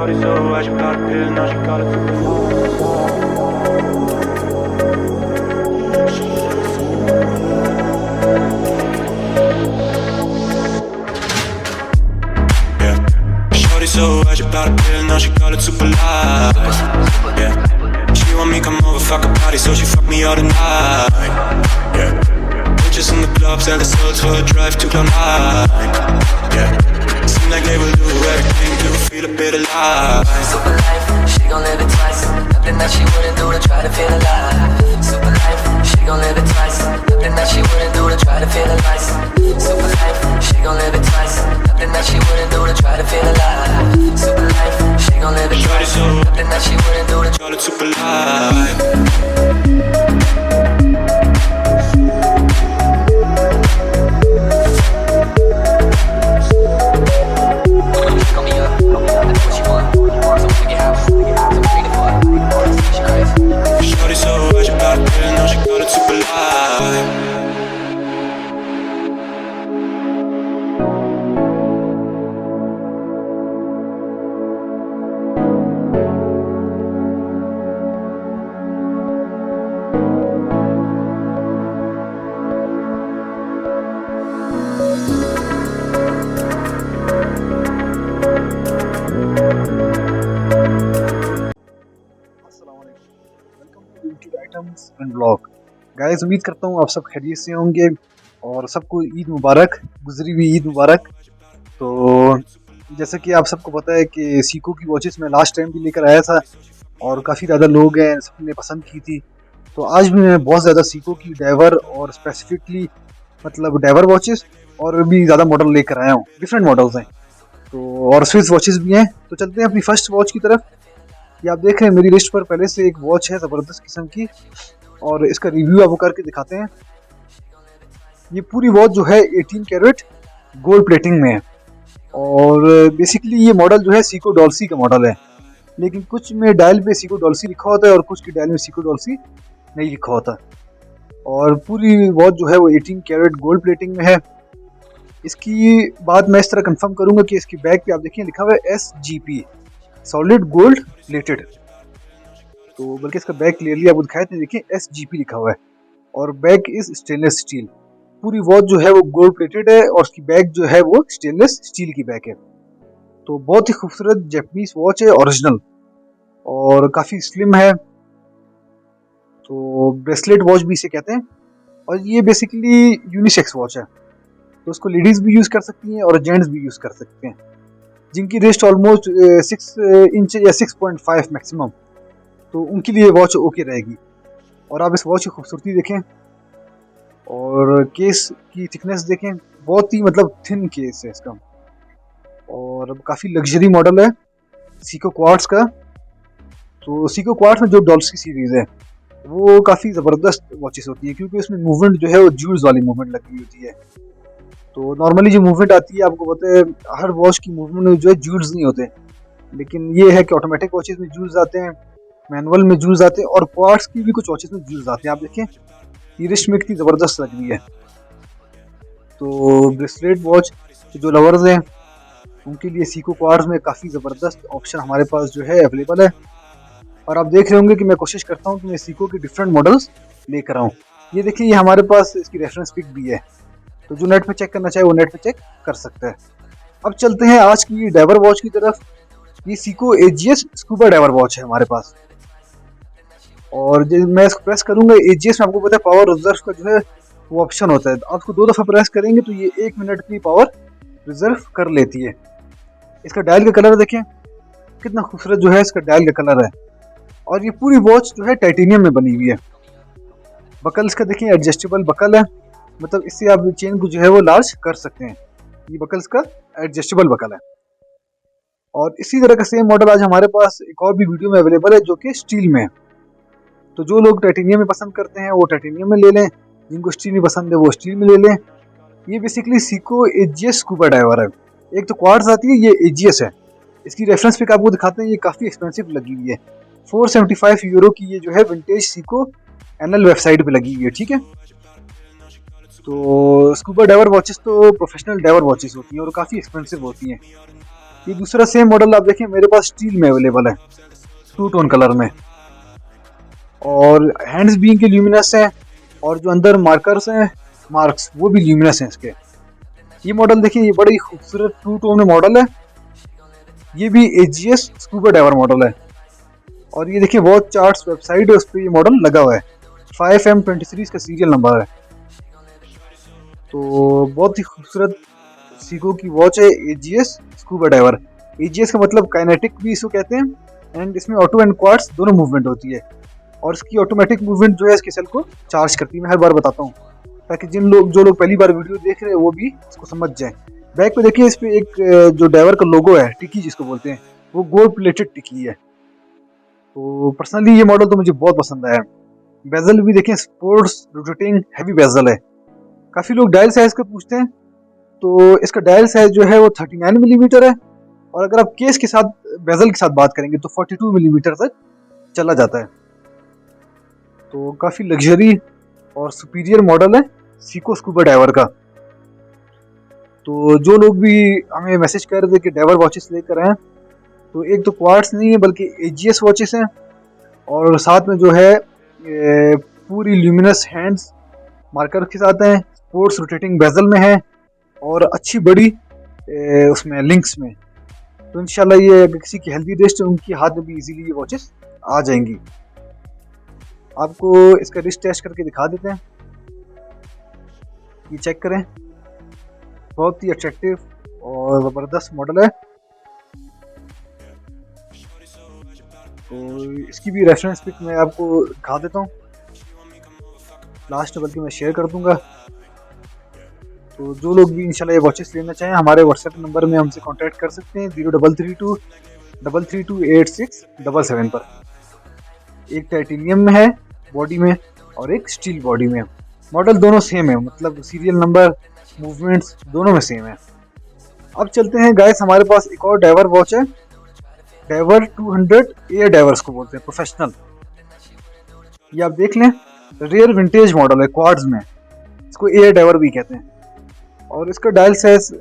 Shorty so high, she got a pill, now she got it to the yeah. Shorty so high, she got a pill, now she got it super light. Yeah. She want me come over, fuck a party, so she fuck me all the night. Yeah. Bitches in the club, sell the soul to a drive to Cloud9. Yeah. Seem like they will do everything to feel a bit alive. Super life, she gon' live it twice. Nothing that she wouldn't do to try to feel alive. Super life, she gon' live it twice. Nothing that she wouldn't do to try to feel alive. Super life, she gon' live it twice. Nothing that she wouldn't do to try to feel alive. Super life, she gon' live it twice. Nothing that she wouldn't do to try to super life. Shorty so high, she got a pill, now she got it super light. And blog guys, उम्मीद करता हूँ आप सब खैरियत से होंगे और सबको ईद मुबारक, गुजरी हुई ईद मुबारक। तो जैसे कि आप सबको पता है कि सीको की वॉचेस मैं लास्ट टाइम भी लेकर आया था और काफ़ी ज़्यादा लोग हैं, सबने पसंद की थी। तो आज भी मैं बहुत ज़्यादा सीको की डाइवर और स्पेसिफिकली मतलब डाइवर वॉचेस और भी ज़्यादा मॉडल लेकर आया हूँ। डिफरेंट मॉडल्स हैं तो और स्विस वॉचेस भी हैं। तो चलते हैं अपनी फर्स्ट वॉच की तरफ। ये आप देख रहे हैं मेरी लिस्ट पर पहले से एक वॉच है ज़बरदस्त किस्म की और इसका रिव्यू आपको करके दिखाते हैं। ये पूरी वॉच जो है 18 कैरेट गोल्ड प्लेटिंग में है और बेसिकली ये मॉडल जो है सीको डॉल्सी का मॉडल है, लेकिन कुछ में डायल पे सीको डॉल्सी लिखा होता है और कुछ की डायल में सीको डॉल्सी नहीं लिखा होता। और पूरी वॉच जो है वो 18 कैरेट गोल्ड प्लेटिंग में है। इसकी बात मैं इस तरह कंफर्म करूंगा कि इसकी बैक पे आप देखिए लिखा हुआ है SGP सॉलिड गोल्ड प्लेटेड। तो बल्कि इसका बैक क्लियरली आपको दिखाया तो देखिए SGP लिखा हुआ है और बैक इज स्टेनलेस स्टील। पूरी वॉच जो है वो गोल्ड प्लेटेड है और उसकी बैक जो है वो स्टेनलेस स्टील की बैक है। तो बहुत ही खूबसूरत जापानीज वॉच है, ओरिजिनल और काफ़ी स्लिम है। तो ब्रेसलेट वॉच भी इसे कहते हैं और ये बेसिकली यूनिसेक्स वॉच है, तो उसको लेडीज़ भी यूज़ कर सकती हैं और जेंट्स भी यूज़ कर सकते हैं, जिनकी रिस्ट ऑलमोस्ट 6 इंच या 6.5 मैक्सिमम, तो उनके लिए वॉच ओके रहेगी। और आप इस वॉच की खूबसूरती देखें और केस की थिकनेस देखें, बहुत ही मतलब थिन केस है इसका और काफ़ी लग्जरी मॉडल है सीको क्वार्ट्स का। तो सीको क्वार्ट्स में जो डॉल्सी सीरीज़ है वो काफ़ी ज़बरदस्त वॉचेस होती है क्योंकि उसमें मूवमेंट जो है वो ज्यूल्स वाली मूवमेंट लगी होती है। तो नॉर्मली जो मूवमेंट आती है आपको पता है हर वॉच की मूवमेंट में जो है ज्यूल्स नहीं होते, लेकिन ये है कि ऑटोमेटिक वॉचेस में ज्यूल्स आते हैं, मैनुअल में ज्यूल्स आते हैं और क्वार्ट्स की भी कुछ वॉचेस में ज्यूल्स आते हैं। आप देखें ये रिस्ट में कितनी ज़बरदस्त लग रही है। तो ब्रेसलेट वॉच जो लवर्स हैं उनके लिए सीको क्वार्ट्स में काफ़ी ज़बरदस्त ऑप्शन हमारे पास जो है अवेलेबल है। और आप देख रहे होंगे कि मैं कोशिश करता हूँ कि मैं सीको के डिफरेंट मॉडल्स लेकर आऊँ। ये देखिए ये हमारे पास इसकी रेफरेंस पिक भी है, तो जो नेट पे चेक करना चाहे वो नेट पे चेक कर सकता है। अब चलते हैं आज की डाइवर वॉच की तरफ। ये Seiko AGS scuba diver watch है हमारे पास और जब मैं इसको प्रेस करूंगा AGS में आपको पता है पावर रिजर्व का जो है वो ऑप्शन होता है। आप इसको 2 दफ़ा प्रेस करेंगे तो ये 1 मिनट की पावर रिजर्व कर लेती है। इसका डायल का कलर देखें कितना खूबसूरत जो है इसका डायल का कलर है और ये पूरी वॉच जो है टाइटेनियम में बनी हुई है। बकल इसका देखिए एडजस्टेबल बकल है, मतलब इससे आप चेन को जो है वो लार्ज कर सकते हैं। ये बकल इसका एडजस्टेबल बकल है और इसी तरह का सेम मॉडल आज हमारे पास एक और भी वीडियो में अवेलेबल है जो कि स्टील में है। तो जो लोग टाइटेनियम में पसंद करते हैं वो टाइटेनियम में ले लें, जिनको स्टील में पसंद है वो स्टील में ले लें। ये basically Seiko AGS scuba diver है। एक तो क्वार्ट्स आती है, ये AGS है। इसकी रेफरेंस पिक आपको दिखाते हैं, ये काफ़ी एक्सपेंसिव लगी हुई है। 475 यूरो की ये जो है विंटेज सीको NL वेबसाइट पे लगी हुई है। ठीक है, तो स्कूबा डाइवर वॉचेस तो प्रोफेशनल डाइवर वॉचेस होती हैं और काफ़ी एक्सपेंसिव होती हैं। ये दूसरा सेम मॉडल आप देखें मेरे पास स्टील में अवेलेबल है, टू टोन कलर में, और हैंड्स भी इनके ल्यूमिनस हैं, और जो अंदर मार्कर्स हैं मार्क्स वो भी ल्यूमिनस हैं इसके। ये मॉडल देखिए, ये बड़ी खूबसूरत टू टोन में मॉडल है, ये भी AGS स्कूबा डाइवर मॉडल है। और ये देखिए वॉच चार्ट्स वेबसाइट है, उस पर ये मॉडल लगा हुआ है, 5M23 इसका सीरियल नंबर है। तो बहुत ही खूबसूरत सीको की वॉच है AGS स्कूबा डाइवर। AGS का मतलब काइनेटिक भी इसको कहते हैं, एंड इसमें ऑटो एंड क्वार्ट्स दोनों मूवमेंट होती है, और इसकी ऑटोमेटिक मूवमेंट जो है इसके सेल को चार्ज करती है। मैं हर बार बताता हूँ ताकि जो लोग पहली बार वीडियो देख रहे हैं वो भी इसको समझ जाएं। बैक पे देखिए, इस पे एक जो डाइवर का लोगो है, टिकी जिसको बोलते हैं, वो गोल्ड प्लेटेड टिकी है। तो पर्सनली ये मॉडल तो मुझे बहुत पसंद आया। बेजल भी देखें, स्पोर्ट्स रोटेटिंग हैवी बेजल है। काफ़ी लोग डायल साइज का पूछते हैं, तो इसका डायल साइज जो है वो 39 मिलीमीटर है, और अगर आप केस के साथ बेजल के साथ बात करेंगे तो 42 मिलीमीटर तक चला जाता है। तो काफ़ी लग्जरी और सुपीरियर मॉडल है सीको स्कूबा डाइवर का। तो जो लोग भी हमें मैसेज कर रहे थे कि डाइवर वॉचेस लेकर आए, तो एक तो क्वार्ट्स नहीं है बल्कि AGS वॉचेस हैं, और साथ में जो है पूरी ल्यूमिनस हैंड्स मार्कर के साथ हैं, स्पोर्ट्स रोटेटिंग बेजल में है, और अच्छी बड़ी उसमें लिंक्स में। तो इंशाल्लाह ये अगर किसी की हेल्दी रिस्ट है उनके हाथ में भी इजीली ये वॉचेस आ जाएंगी। आपको इसका रिस्ट टेस्ट करके दिखा देते हैं, ये चेक करें, बहुत ही अट्रैक्टिव और ज़बरदस्त मॉडल है। तो इसकी भी रेफरेंस पिक मैं आपको दिखा देता हूँ लास्ट में, बल्कि मैं शेयर कर दूंगा। तो जो लोग भी इंशाल्लाह ये वॉचेस लेना चाहें हमारे व्हाट्सएप नंबर में हमसे कांटेक्ट कर सकते हैं 0332 332 8677 पर। एक टाइटेनियम में है बॉडी में और एक स्टील बॉडी में। मॉडल दोनों सेम है, मतलब सीरियल नंबर मूवमेंट्स दोनों में सेम है। अब चलते हैं गाइस, हमारे पास एक और डाइवर वॉच है, डाइवर 200 एयर डाइवर्स को बोलते हैं, प्रोफेशनल। ये आप देख लें, रेयर विंटेज मॉडल है, क्वाड्स में, इसको एयर डाइवर भी कहते हैं। और इसका डायल साइज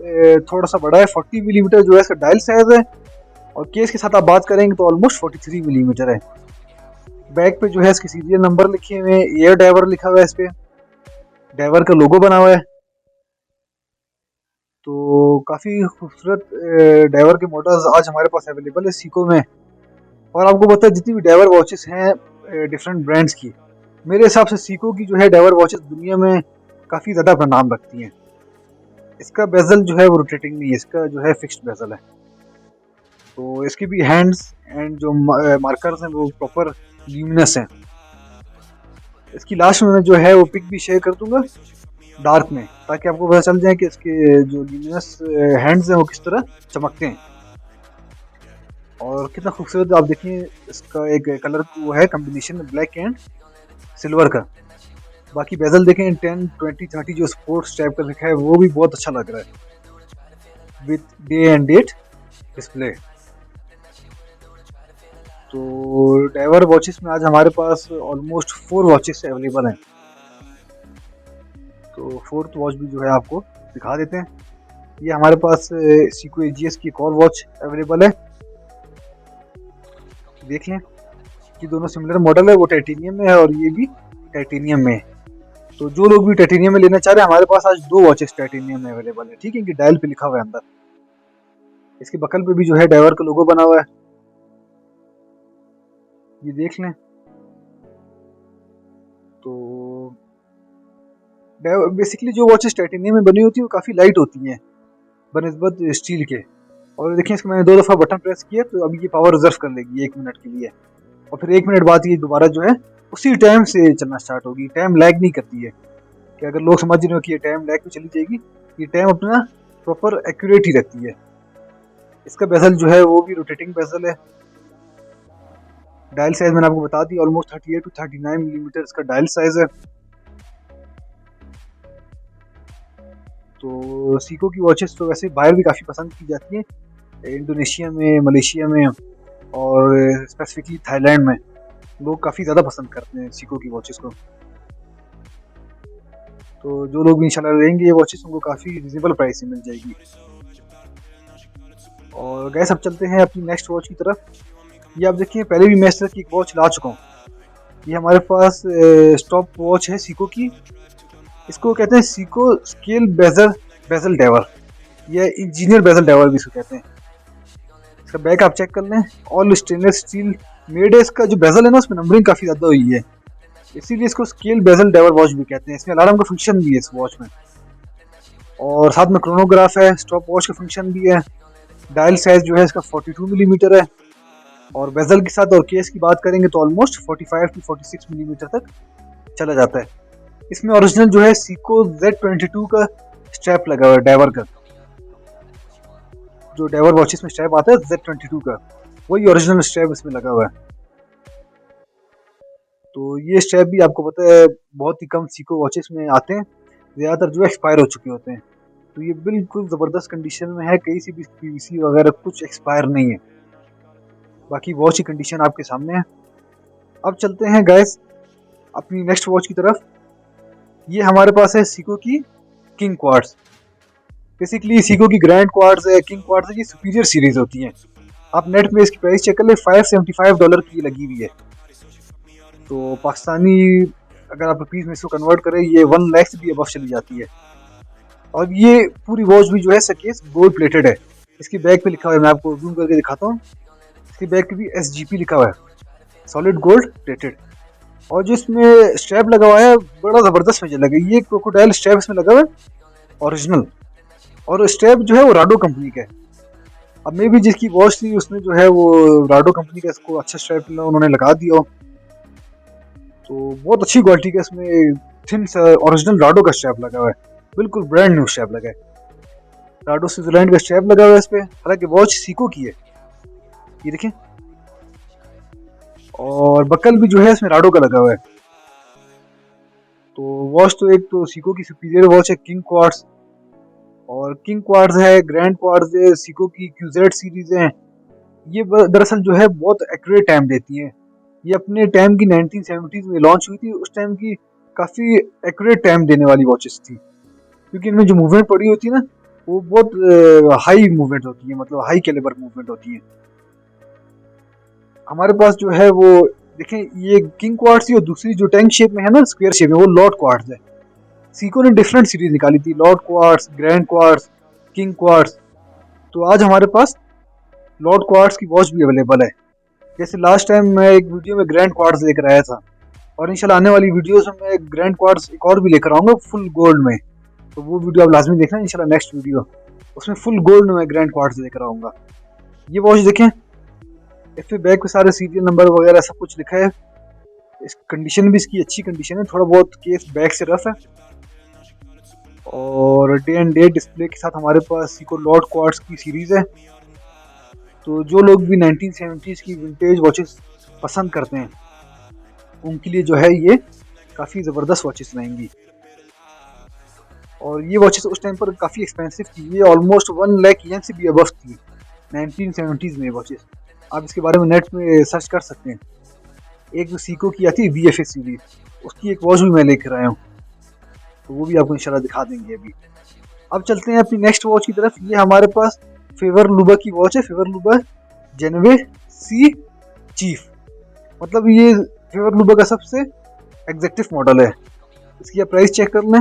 थोड़ा सा बड़ा है, 40 मिलीमीटर जो है इसका डायल साइज है, और केस के साथ आप बात करेंगे तो ऑलमोस्ट 43 मिलीमीटर है। बैक पे जो है इसके सीरियल नंबर लिखे हुए हैं, एयर डाइवर लिखा हुआ है, इस पे डाइवर का लोगो बना हुआ है। तो काफ़ी खूबसूरत डाइवर के मॉडल्स आज हमारे पास अवेलेबल है सीको में। और आपको पता है जितनी भी डाइवर वॉचेस हैं डिफरेंट ब्रांड्स की, मेरे हिसाब से सीको की जो है डाइवर वॉचेस दुनिया में काफ़ी ज़्यादा अपना नाम रखती हैं। इसका बेजल जो है वो रोटेटिंग नहीं है, इसका जो है फिक्स्ड बेजल है। तो इसकी भी हैंड्स एंड जो मार्कर्स हैं वो प्रॉपर ल्यूमिनस हैं। इसकी लास्ट में जो है वो पिक भी शेयर कर दूंगा डार्क में, ताकि आपको पता चल जाए कि इसके जो ल्यूमिनस हैंड्स हैं वो किस तरह चमकते हैं। और कितना खूबसूरत आप देखिए, इसका एक कलर वो है कॉम्बिनेशन ब्लैक एंड सिल्वर का। बाकी बेजल देखें 10, 20, 30 जो स्पोर्ट्स टाइप का लिखा है वो भी बहुत अच्छा लग रहा है with day and date display. तो डाइवर वॉचेस में आज हमारे पास ऑलमोस्ट 4 वॉचेस अवेलेबल हैं। तो 4th वॉच भी जो है आपको दिखा देते हैं। ये हमारे पास सीको AGS की एक और वॉच अवेलेबल है, देख लें। ये दोनों सिमिलर मॉडल है, वो टाइटेनियम में है और ये भी टाइटेनियम में है। तो जो लोग भी टाइटेनियम में लेना चाह रहे हैं, हमारे पास आज 2 वॉचेस टाइटेनियम में अवेलेबल है, ठीक है। कि डायल पे लिखा हुआ है अंदर, इसके बकल पे भी जो है डाइवर का लोगो बना हुआ है, ये देख लें। तो बेसिकली जो वॉचेस टाइटेनियम में बनी होती है वो काफ़ी लाइट होती हैं बनिस्बत स्टील के। और देखिए इसको मैंने 2 दफ़ा बटन प्रेस किया तो अभी ये पावर रिजर्व कर लेगी 1 मिनट के लिए, और फिर 1 मिनट बाद ये दोबारा जो है उसी टाइम से चलना स्टार्ट होगी। टाइम लैग नहीं करती है, कि अगर लोग समझ रहे हो कि ये टाइम लैग पे चली जाएगी, ये टाइम अपना प्रॉपर एक्यूरेट ही रखती है। इसका बेजल जो है वो भी रोटेटिंग बेजल है। डायल साइज मैंने आपको बता दी, ऑलमोस्ट 38 to 39 मिलीमीटर इसका डायल साइज है। तो सीको की वॉचेस तो वैसे बाहर भी काफ़ी पसंद की जाती हैं, इंडोनेशिया में, मलेशिया में और स्पेसिफिकली थाईलैंड में लोग काफ़ी ज़्यादा पसंद करते हैं सीको की वॉचेस को। तो जो लोग इंशाल्लाह लेंगे ये वॉचेस उनको काफ़ी रिजनेबल प्राइस में मिल जाएगी। और गैस अब चलते हैं अपनी नेक्स्ट वॉच की तरफ। ये आप देखिए, पहले भी मैं इस तरह की एक वॉच ला चुका हूँ। ये हमारे पास स्टॉप वॉच है सीको की। इसको कहते हैं सीको स्केल बेजल डेवर, या इंजीनियर बेजल डेवर भी इसको कहते हैं। इसका बैक आप चेक कर लें, ऑल स्टेनलेस स्टील मेड है। इसका जो बेजल है ना, उसमें नंबरिंग काफ़ी ज़्यादा हुई है, इसीलिए इसको स्केल बेजल डेवर वॉच भी कहते हैं। इसमें अलार्म का फंक्शन भी है इस वॉच में, और साथ में क्रोनोग्राफ है, स्टॉप वॉच का फंक्शन भी है। डायल साइज जो है इसका 42 मिलीमीटर है, और बेजल के साथ और केस की बात करेंगे तो ऑलमोस्ट 45 टू 46 मिलीमीटर तक चला जाता है। इसमें ओरिजिनल जो है सीको Z22 का स्ट्रैप लगा हुआ है, डाइवर का। जो डाइवर वॉचेस में स्ट्रैप आता है Z22 का, वही ओरिजिनल स्ट्रैप इसमें लगा हुआ है। तो ये स्ट्रैप भी आपको पता है बहुत ही कम सीको वॉचेस में आते हैं, ज़्यादातर जो एक्सपायर हो चुके होते हैं। तो ये बिल्कुल ज़बरदस्त कंडीशन में है, कहीं से भी पीवीसी वगैरह कुछ एक्सपायर नहीं है। बाकी वॉच की कंडीशन आपके सामने है। अब चलते हैं गाइस अपनी नेक्स्ट वॉच की तरफ। ये हमारे पास है सीको की किंग क्वार्ट्स। बेसिकली सीको की ग्रैंड क्वार्ट्स है, किंग क्वार्ट्स है, ये सुपीरियर सीरीज होती हैं। आप नेट में इसकी प्राइस चेक कर ले, $575 की लगी हुई है। तो पाकिस्तानी अगर आप रुपीज़ में इसको कन्वर्ट करें, ये 1 लाख से भी अबव चली जाती है। और ये पूरी वॉच भी जो है केस गोल्ड प्लेटेड है। इसकी बैक पे लिखा हुआ है, मैं आपको जूम करके दिखाता हूँ। इसकी बैक पे भी SGP लिखा हुआ है, सॉलिड गोल्ड प्लेटेड। और जो इसमें स्ट्रैप लगा हुआ है बड़ा ज़बरदस्त मुझे लगा। ये क्रोकोडाइल स्ट्रैप इसमें लगा हुआ है ओरिजिनल, और स्ट्रैप जो है वो राडो कंपनी का है। अब मे भी जिसकी वॉच थी उसने जो है वो राडो कंपनी का इसको अच्छा स्ट्रैप उन्होंने लगा दिया। तो बहुत अच्छी क्वालिटी का इसमें थिन ओरिजिनल राडो का स्ट्रैप लगा हुआ है, बिल्कुल ब्रांड न्यू स्ट्रैप लगा है। राडो स्विट्जरलैंड का स्ट्रैप लगा हुआ है इस पे, हालांकि वॉच सीको की है, ये देखें। और बकल भी जो है इसमें राडो का लगा हुआ है। तो वॉच तो एक तो सीको की सुपीरियर वॉच है किंग क्वार्ट्स, और किंग क्वार्ट्स है, ग्रैंड क्वार्ट्स है, सीको की QZ सीरीज है। ये दरअसल जो है बहुत एक्यूरेट टाइम देती है। ये अपने टाइम की 1970s में लॉन्च हुई थी, उस टाइम की काफ़ी एक्यूरेट टाइम देने वाली वॉचेस थी, क्योंकि इनमें जो मूवमेंट पड़ी होती है ना, वो बहुत हाई मूवमेंट होती है, मतलब हाई कैलिबर मूवमेंट होती है। हमारे पास जो है वो देखें, ये किंग क्वार्ट्स ही, और दूसरी जो टैंक शेप में है ना, स्क्वायर शेप में, वो लॉर्ड क्वार्ट्स है। सीको ने डिफरेंट सीरीज निकाली थी, Lord quartz, grand quartz, king quartz. तो आज हमारे पास लॉर्ड क्वार्ट्स की वॉच भी अवेलेबल है। जैसे लास्ट टाइम मैं एक वीडियो में ग्रैंड क्वार्ट्स लेकर आया था, और इंशाल्लाह आने वाली वीडियोस में मैं ग्रैंड क्वार्ट्स एक और भी लेकर आऊँगा फुल गोल्ड में। तो वो वीडियो आप लाजमी देखना इंशाल्लाह, नेक्स्ट वीडियो उसमें फुल गोल्ड में मैं ग्रैंड क्वार्ट्स लेकर आऊँगा। ये वॉच देखें, इस पे बैक पे सारे सीरियल नंबर वगैरह सब कुछ लिखा है। इस कंडीशन भी इसकी अच्छी कंडीशन है, थोड़ा बहुत केस बैक से रफ है। और डे एंड डेट डिस्प्ले के साथ हमारे पास सीको लॉर्ड क्वार्ट्स की सीरीज है। तो जो लोग भी 1970s की विंटेज वॉचेस पसंद करते हैं, उनके लिए जो है ये काफ़ी ज़बरदस्त वॉचेस रहेंगी। और ये वॉचेस उस टाइम पर काफ़ी एक्सपेंसिव थी, ये ऑलमोस्ट 1 लाख येन से भी अबव थी 1970s में वॉचेस। आप इसके बारे में नेट में सर्च कर सकते हैं। एक जो सीको की आती है VFA सीरीज, उसकी एक वॉच भी मैं लेकर आया हूँ, तो वो भी आपको इंशाल्लाह दिखा देंगे अभी। अब चलते हैं अपनी नेक्स्ट वॉच की तरफ। ये हमारे पास फेवर लुबा की वॉच है, फेवर लुबा जेनवे C चीफ। मतलब ये फेवर लुबा का सबसे एग्जेक्टिव मॉडल है। इसकी आप प्राइस चेक कर लें,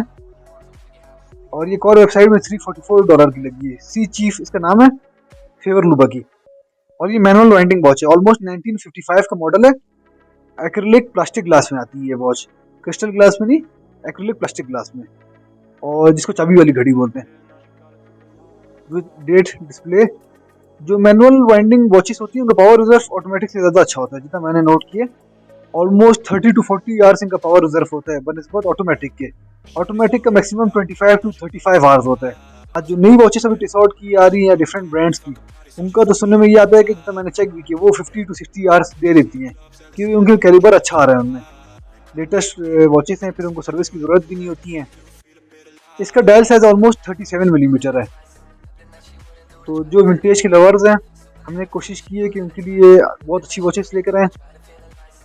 और ये और वेबसाइट में $344 की लगी है। C चीफ इसका नाम है, फेवर लुबा की। और ये मैनुअल वाइंडिंग वॉच है, ऑलमोस्ट 1955 का मॉडल है। एक्रिलिक प्लास्टिक ग्लास में आती है ये वॉच, क्रिस्टल ग्लास में नहीं, एक्रिलिक प्लास्टिक ग्लास में, और जिसको चाबी वाली घड़ी बोलते हैं, विद डेट डिस्प्ले। जो मैनुअल वाइंडिंग वॉचेस होती हैं उनका पावर रिजर्व ऑटोमेटिक से ज़्यादा अच्छा होता है, जितना मैंने नोट किया। ऑलमोस्ट 30 टू 40 आवर्स इनका पावर रिजर्व होता है बनस्बत ऑटोमेटिक के। ऑटोमेटिक का मैक्सिमम 25 टू 35 आवर्स होता है। आज जो नई वॉचेस अभी टिसॉट की आ रही हैं या डिफरेंट ब्रांड्स की, उनका तो सुनने में ये आता है कि जितना मैंने चेक भी किया, वो 50 टू 60 आवर्स दे देती हैं, क्योंकि उनके कैलिबर अच्छा आ रहा है उनमें। लेटेस्ट वॉचेस हैं, फिर उनको सर्विस की ज़रूरत भी नहीं होती है। इसका डायल साइज ऑलमोस्ट 37 मिलीमीटर है। तो जो विंटेज के लवर्स हैं, हमने कोशिश की है कि उनके लिए बहुत अच्छी वॉचेस लेकर आएँ।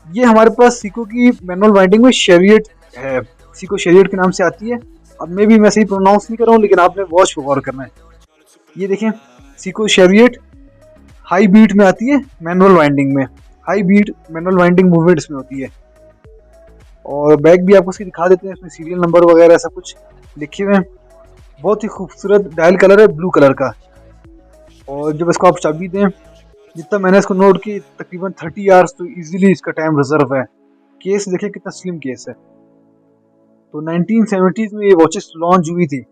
ये हमारे पास सीको की मैनुअल वाइंडिंग में शेरियट है, सीको शेरियट के नाम से आती है। अब मैं भी सही प्रोनाउंस नहीं कर रहा हूँ, लेकिन आपने वॉच पर गौर करना है। ये देखें, सीको शेरियट हाई बीट में आती है, मैनुअल वाइंडिंग में, high beat manual winding movement इसमें होती है। और बैग भी आपको इसकी दिखा देते हैं, इसमें सीरियल नंबर वगैरह सब कुछ लिखे हुए हैं। बहुत ही खूबसूरत डायल कलर है, ब्लू कलर का। और जब इसको आप चाबी दें, जितना मैंने इसको नोट की, तकरीबन 30 आवर्स तो इजीली इसका टाइम रिजर्व है। केस देखिए कितना स्लिम केस है। तो 1970s में ये वॉचेस लॉन्च हुई थी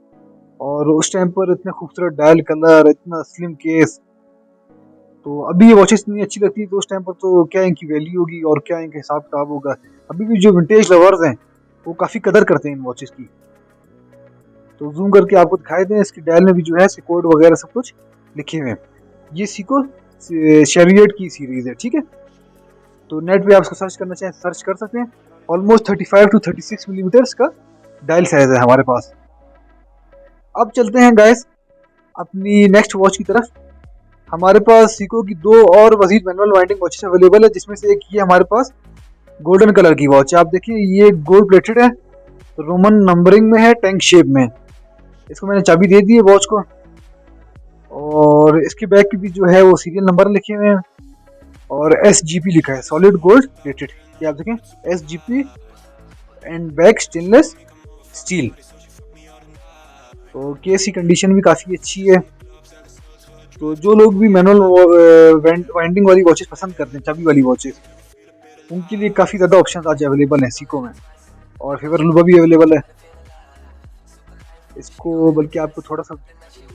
और उस टाइम पर इतने खूबसूरत डायल कलर, इतना स्लिम केस। तो अभी ये वॉचेस इतनी अच्छी लगती है, तो उस टाइम पर तो क्या इनकी वैल्यू होगी और क्या इनका हिसाब किताब होगा। अभी भी जो विंटेज लवर्स हैं वो काफ़ी कदर करते हैं इन वॉचेस की। तो जूम करके आपको दिखाई दें, इसकी डायल में भी जो है कोड वगैरह सब कुछ लिखे हुए हैं। ये सीको शेरियट की सीरीज है, ठीक है। तो नेट पे आप इसको सर्च करना चाहें सर्च कर सकते हैं। ऑलमोस्ट 35 to 36 मिलीमीटर का डायल साइज है हमारे पास। अब चलते हैं गाइस अपनी नेक्स्ट वॉच की तरफ। हमारे पास सीको की 2 और मजीद मैनुअल वाइंडिंग वॉचेस अवेलेबल है, जिसमें से एक ये हमारे पास गोल्डन कलर की वॉच है। आप देखिए ये गोल्ड प्लेटेड है, रोमन नंबरिंग में है, टैंक शेप में। इसको मैंने चाबी दे दी है वॉच को, और इसके बैक की भी जो है वो सीरियल नंबर लिखे हुए हैं और SGP लिखा है, सॉलिड गोल्ड प्लेटेड। ये आप देखें SGP and back stainless steel. तो केस की कंडीशन भी काफ़ी अच्छी है। तो जो लोग भी मैनुअल वाइंडिंग वाली वॉचेस पसंद करते हैं, चाबी वाली वॉचेस, उनके लिए काफ़ी ज़्यादा ऑप्शन आज अवेलेबल हैं सीको में। और फेवर लुबा भी अवेलेबल है। इसको बल्कि आपको थोड़ा सा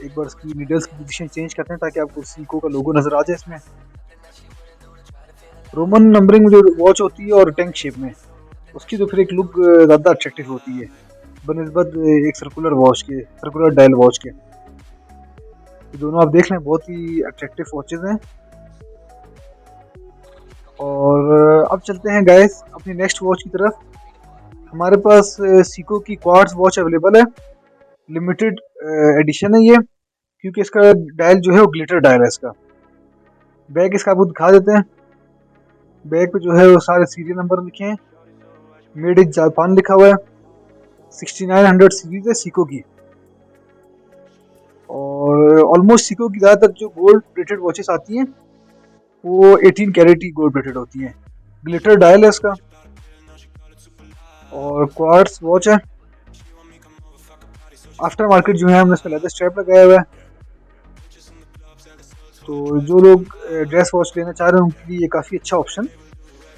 एक बार इसकी नीडल्स की पोजीशन चेंज करते हैं ताकि आपको सीको का लोगो नज़र आ जाए। इसमें रोमन नंबरिंग जो वॉच होती है और टैंक शेप में, उसकी तो फिर एक लुक ज़्यादा अट्रैक्टिव होती है बनिस्बत एक सर्कुलर वॉच के, सर्कुलर डायल वॉच के। तो दोनों आप देख लें, बहुत ही अट्रैक्टिव वॉचेस हैं। और अब चलते हैं गाइस अपनी नेक्स्ट वॉच की तरफ। हमारे पास सीको की क्वार्ट्ज वॉच अवेलेबल है, लिमिटेड एडिशन है ये, क्योंकि इसका डायल जो है वो ग्लिटर डायल है इसका। बैग इसका आपको दिखा देते हैं। बैग पे जो है वो सारे सीरियल नंबर लिखे हैं, मेड इन जापान लिखा हुआ है, 6900 सीरीज है सीको की। और ऑलमोस्ट सीको की ज़्यादातर जो गोल्ड प्लेटेड वॉचेस आती हैं वो 18 कैरेट ही गोल्ड प्लेटेड होती हैं। ग्लिटर डायल है इसका और क्वार्ट्ज वॉच है। आफ्टर मार्केट जो है हमने इसका लेदर स्ट्रैप लगाया हुआ है। तो जो लोग ड्रेस वॉच लेना चाह रहे हैं उनके लिए ये काफ़ी अच्छा ऑप्शन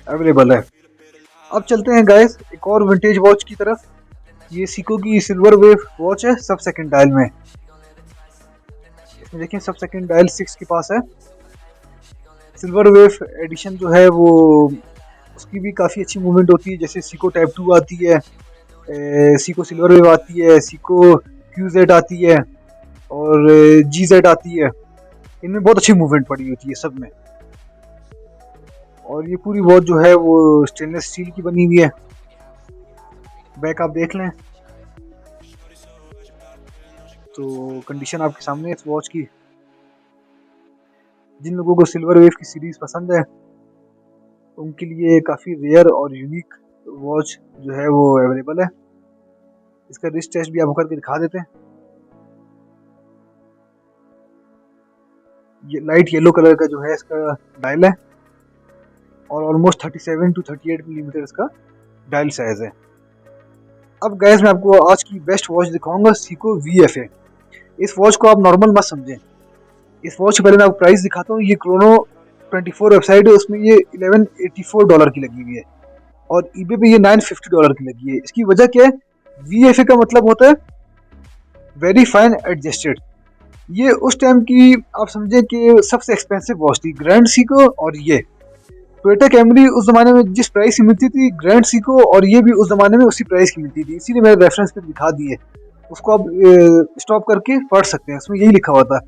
अवेलेबल है। अब चलते हैं गाइस एक और विंटेज वॉच की तरफ। ये सीको की सिल्वर वेव वॉच है, सब सेकंड डायल में। इसमें देखिए सब सेकंड डायल 6 के पास है। सिल्वर वेव एडिशन जो है वो उसकी भी काफ़ी अच्छी मूवमेंट होती है, जैसे सीको टाइप 2 आती है, सीको सिल्वर वेव आती है, सीको QZ आती है और GZ आती है। इनमें बहुत अच्छी मूवमेंट पड़ी होती है सब में। और ये पूरी वॉच जो है वो स्टेनलेस स्टील की बनी हुई है। बैक आप देख लें तो कंडीशन आपके सामने है इस वॉच की। जिन लोगों को सिल्वर वेव की सीरीज पसंद है उनके लिए काफ़ी रेयर और यूनिक वॉच जो है वो अवेलेबल है। इसका रिस्ट टेस्ट भी आपको करके दिखा देते हैं। ये लाइट येलो कलर का जो है इसका डायल है और ऑलमोस्ट 37 to 38 मिलीमीटर इसका डायल साइज है। अब गैस मैं आपको आज की बेस्ट वॉच दिखाऊंगा, सीको VFA। इस वॉच को आप नॉर्मल मत समझें। इस वॉच के पहले मैं आपको प्राइस दिखाता हूँ। ये क्रोनो 24 वेबसाइट है, उसमें ये $1184 की लगी हुई है और eBay पे ये $950 की लगी है। इसकी वजह क्या है? VFA का मतलब होता है वेरी फाइन एडजस्टेड। ये उस टाइम की आप समझे कि सबसे एक्सपेंसिव वॉच थी, ग्रैंड सीको और ये टोयोटा कैमरी उस जमाने में जिस प्राइस की मिलती थी, ग्रैंड सीको और ये भी उस जमाने में उसी प्राइस की मिलती थी। इसीलिए मैंने रेफरेंस पे दिखा दिए, उसको आप स्टॉप करके पढ़ सकते हैं, उसमें यही लिखा हुआ था।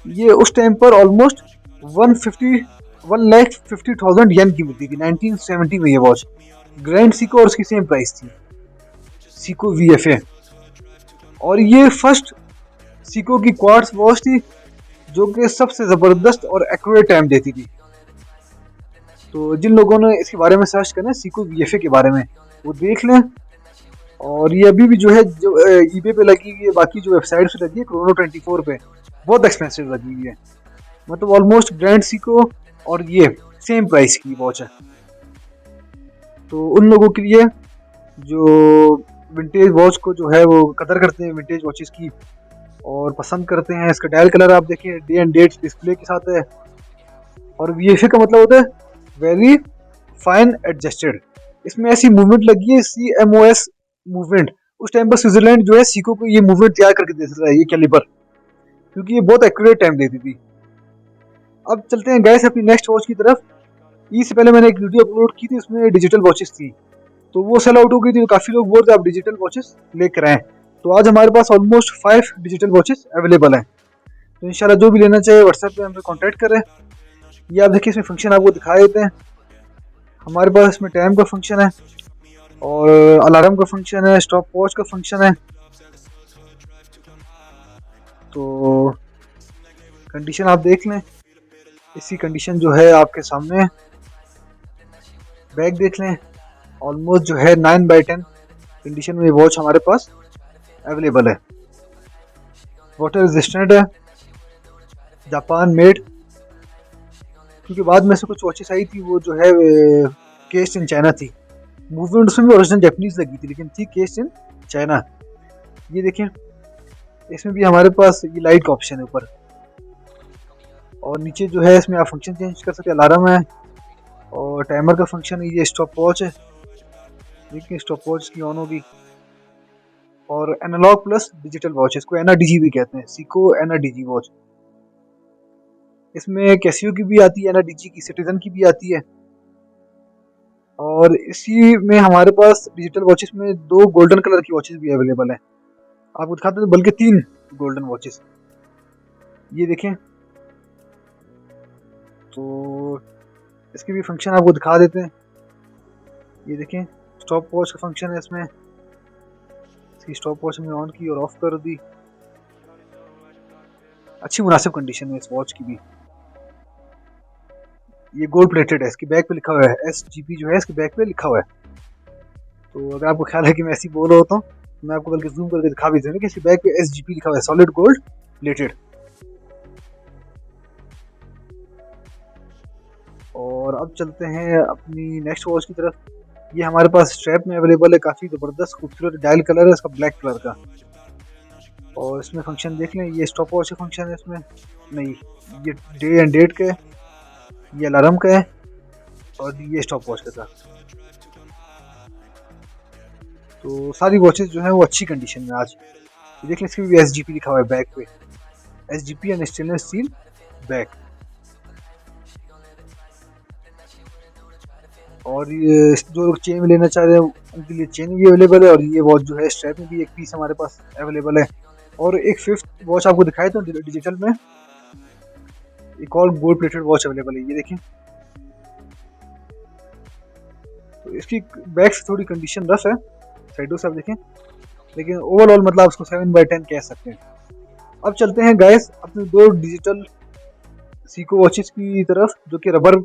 ये उस टाइम पर ऑलमोस्ट 1,50,000 येन की मिलती थी 1970 में। ये वॉच ग्रैंड सीको और उसकी सेम प्राइस थी, सीको VFA। और ये फर्स्ट सीको की क्वार्ट्ज वॉच थी जो कि सबसे ज़बरदस्त और एक्यूरेट टाइम देती थी। तो जिन लोगों ने इसके बारे में सर्च करना है सीको VFA के बारे में, वो देख लें। और ये अभी भी जो है जो eBay पे लगी हुई है, बाकी जो वेबसाइट पे लगी है क्रोनो 24 पे बहुत एक्सपेंसिव लगी हुई है। मतलब ऑलमोस्ट ब्रांड सीको और ये सेम प्राइस की वॉच है। तो उन लोगों के लिए जो विंटेज वॉच को जो है वो कदर करते हैं विंटेज वॉचेस की और पसंद करते हैं। इसका डायल कलर आप देखिए डे एंड डेट डिस्प्ले के साथ है। और वीएफए का मतलब होता है वेरी फाइन एडजस्टेड। इसमें ऐसी मूवमेंट लगी है CMOS मूवमेंट। उस टाइम पर स्विट्जरलैंड जो है सीको को ये मूवमेंट तैयार करके देता है, ये कैलिबर, क्योंकि ये बहुत एक्यूरेट टाइम देती थी। अब चलते हैं गैस अपनी नेक्स्ट वॉच की तरफ। इससे पहले मैंने एक वीडियो अपलोड की थी, उसमें डिजिटल वॉचेस थी, तो वो सेल आउट हो गई थी। तो काफी लोग बोल रहे आप डिजिटल वॉचेस लेकर आए। तो आज हमारे पास ऑलमोस्ट 5 डिजिटल वॉचेस अवेलेबल हैं। तो इंशाल्लाह जो भी लेना चाहे व्हाट्सएप पे हमसे कॉन्टैक्ट करें। ये आप देखिए इसमें फंक्शन आपको दिखा देते हैं। हमारे पास इसमें टाइम का फंक्शन है और अलार्म का फंक्शन है, स्टॉप वॉच का फंक्शन है। तो कंडीशन आप देख लें, इसकी कंडीशन जो है आपके सामने है। बैग देख लें, ऑलमोस्ट जो है 9/10 कंडीशन में ये वॉच हमारे पास अवेलेबल है। वाटर रेजिस्टेंट है, जापान मेड, क्योंकि बाद में से कुछ वॉचेस आई थी वो जो है केस्ड इन चाइना थी। मूवमेंट उसमें भी ओरिजिनल जापानीज लगी थी लेकिन थी केस्ड इन चाइना। ये देखें, इसमें भी हमारे पास ये लाइट का ऑप्शन है ऊपर, और नीचे जो है इसमें आप फंक्शन चेंज कर सकते हैं। अलार्म है और टाइमर का फंक्शन है। ये स्टॉप वॉच है, देखिए स्टॉप वॉच की ऑन होगी। और एनालॉग प्लस डिजिटल वॉच, इसको NRDG भी कहते हैं, सीको NRDG वॉच। इसमें कैसियो की भी आती है, NRDG की, सिटीजन की भी आती है। और इसी में हमारे पास डिजिटल वॉचेस में 2 गोल्डन कलर की वॉचेस भी अवेलेबल है। आपको दिखाते हैं, बल्कि 3 गोल्डन वॉचेस, ये देखें। तो इसके भी फंक्शन आपको दिखा देते हैं। ये देखें, स्टॉप वॉच का फंक्शन है इसमें। इसकी स्टॉप वॉच हमने ऑन की और ऑफ कर दी। अच्छी मुनासिब कंडीशन है इस वॉच की भी। ये गोल्ड प्लेटेड है, इसकी बैक पे लिखा हुआ है SGP, जो है इसके बैक पे लिखा हुआ है। तो अगर आपको ख्याल है कि मैं ऐसी बोल रहा होता हूँ, मैं आपको बल्कि जूम करके दिखा भी दूंगा कि इसके बैक पे SGP लिखा हुआ है, सॉलिड गोल्ड प्लेटेड। और अब चलते हैं अपनी नेक्स्ट वॉच की तरफ। ये हमारे पास स्ट्रैप में अवेलेबल है, काफ़ी ज़बरदस्त खूबसूरत डायल कलर है इसका, ब्लैक कलर का। और इसमें फंक्शन देख लें, ये स्टॉप वॉच का फंक्शन है इसमें, नहीं ये डे एंड डेट का है, ये अलार्म का है, और ये स्टॉप वॉच का था। तो सारी वॉचेस जो है वो अच्छी कंडीशन में आज। ये देख लें, इसमें भी SGP लिखा हुआ है बैक पे, SGP and stainless steel back. और ये जो लोग चेन लेना चाह रहे हैं उनके लिए चेन भी अवेलेबल है। और ये वॉच जो है स्ट्रैप में भी एक पीस हमारे पास अवेलेबल है। और एक 5th वॉच आपको दिखाई तो डिजिटल में एक और गोल्ड प्लेटेड वॉच अवेलेबल है, ये देखें। तो इसकी बैक से थोड़ी कंडीशन रफ है, साइडों से आप देखें, लेकिन ओवरऑल मतलब उसको 7/10 कह सकते हैं। अब चलते हैं गाइस अपने 2 डिजिटल सीको वॉचेस की तरफ, जो कि रबर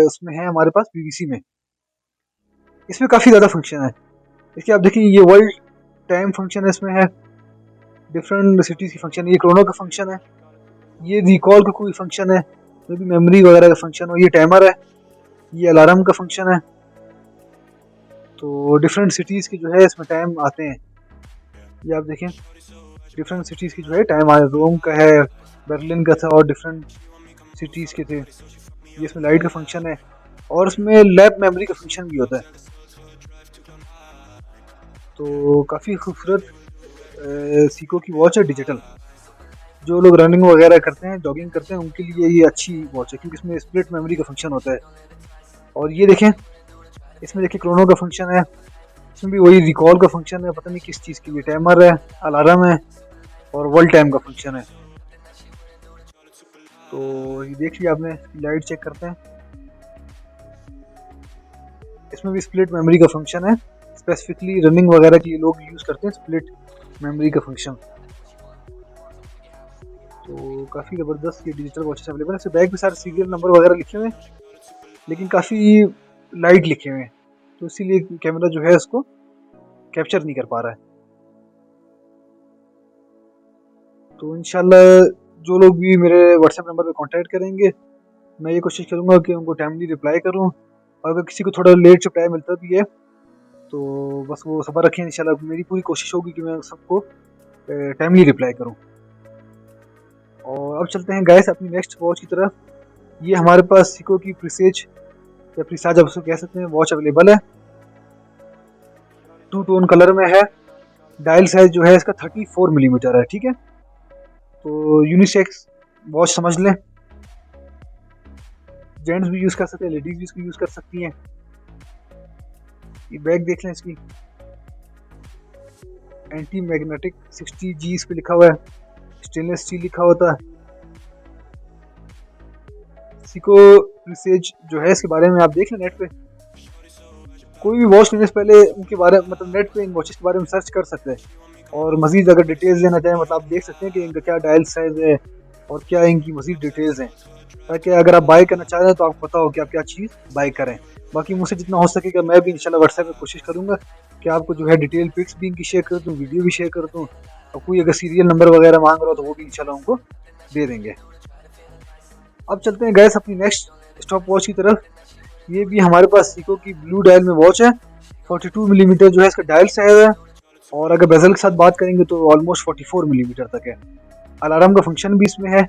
उसमें है हमारे पास, PVC में। इसमें काफ़ी ज़्यादा फंक्शन है। इसके आप देखिए, ये वर्ल्ड टाइम फंक्शन है इसमें है, डिफरेंट सिटीज़ की फंक्शन है, ये क्रोनो का फंक्शन है, ये रिकॉल का कोई फंक्शन है, जो भी मेमोरी वगैरह का फंक्शन हो, ये टाइमर है, ये अलार्म का फंक्शन है। तो डिफरेंट सिटीज़ के जो है इसमें टाइम आते हैं, ये आप देखें, डिफरेंट सिटीज़ की जो है टाइम आए, रोम का है, बर्लिन का था, और डिफरेंट सिटीज़ के थे। ये इसमें लाइट का फंक्शन है, और उसमें लैब मेमोरी का फंक्शन भी होता है। तो काफ़ी खूबसूरत सीको की वॉच है डिजिटल। जो लोग रनिंग वगैरह करते हैं, जॉगिंग करते हैं, उनके लिए ये अच्छी वॉच है, क्योंकि इसमें स्प्लिट मेमोरी का फंक्शन होता है। और ये देखें, इसमें देखिए क्रोनो का फंक्शन है, इसमें भी वही रिकॉल का फंक्शन है, पता नहीं किस चीज़ के लिए, टाइमर है, अलार्म है, और वर्ल्ड टाइम का फंक्शन है। तो ये देख लिया आपने, लाइट चेक करते हैं, इसमें भी स्प्लिट मेमोरी का फंक्शन है, स्पेसिफिकली रनिंग वगैरह के लिए लोग यूज़ करते हैं स्प्लिट मेमोरी का फंक्शन। तो काफ़ी ज़बरदस्त ये डिजिटल वॉचेस अवेलेबल है। इसके बैग में सारे सीरियल नंबर वगैरह लिखे हुए हैं, लेकिन काफ़ी लाइट लिखे हुए हैं, तो इसीलिए कैमरा जो है उसको कैप्चर नहीं कर पा रहा है। तो इंशाल्लाह जो लोग भी मेरे व्हाट्सएप नंबर पे कांटेक्ट करेंगे, मैं ये कोशिश करूँगा कि उनको टाइमली रिप्लाई करूँ। और अगर किसी को थोड़ा लेट रिप्लाई मिलता भी है तो बस वो सब्र रखें, इंशाल्लाह मेरी पूरी कोशिश होगी कि मैं सबको टाइमली रिप्लाई करूँ। और अब चलते हैं गाइस अपनी नेक्स्ट वॉच की तरफ। ये हमारे पास सीको की प्रिसेज या प्रिसाज आप उसको कह सकते हैं वॉच अवेलेबल है। 2 टोन कलर में है। डायल साइज जो है इसका 34 मिलीमीटर है, ठीक है। तो यूनिसेक्स वॉच समझ लें, जेंट्स भी यूज़ कर सकते हैं, लेडीज भी इसको यूज़ कर सकती हैं। ये बैग देख लें इसकी, एंटी मैग्नेटिक 60G इस पे लिखा हुआ है, स्टेनलेस स्टील लिखा होता है। सीको प्रिसेज जो है इसके बारे में आप देख लें नेट पे, कोई भी वॉच लेने से पहले उनके बारे में मतलब नेट पे इन वॉचेस के बारे में सर्च कर सकते हैं। और मज़ीद अगर डिटेल्स लेना चाहें मतलब आप देख सकते हैं कि इनका क्या डायल साइज है और क्या इनकी मज़ीद डिटेल्स हैं, ताकि अगर आप बाय करना चाह रहे हैं तो आपको पता हो कि आप क्या चीज़ बाय करें। बाकी मुझसे जितना हो सकेगा मैं भी इंशाल्लाह व्हाट्सएप पे कोशिश करूँगा कि आपको जो है डिटेल पिक्स भी इनकी शेयर कर दूँ, वीडियो भी शेयर कर दूँ। और कोई अगर सीरियल नंबर वगैरह मांग रहा हो तो वो भी इंशाल्लाह उनको दे देंगे। अब चलते हैं गैस अपनी नेक्स्ट स्टॉप वॉच की तरफ। ये भी हमारे पास सीको की ब्लू डायल में वॉच है। 42 मिलीमीटर जो है इसका डायल साइज है। और अगर बेजल के साथ बात करेंगे तो ऑलमोस्ट 44 मिलीमीटर तक है। अलार्म का फंक्शन भी इसमें है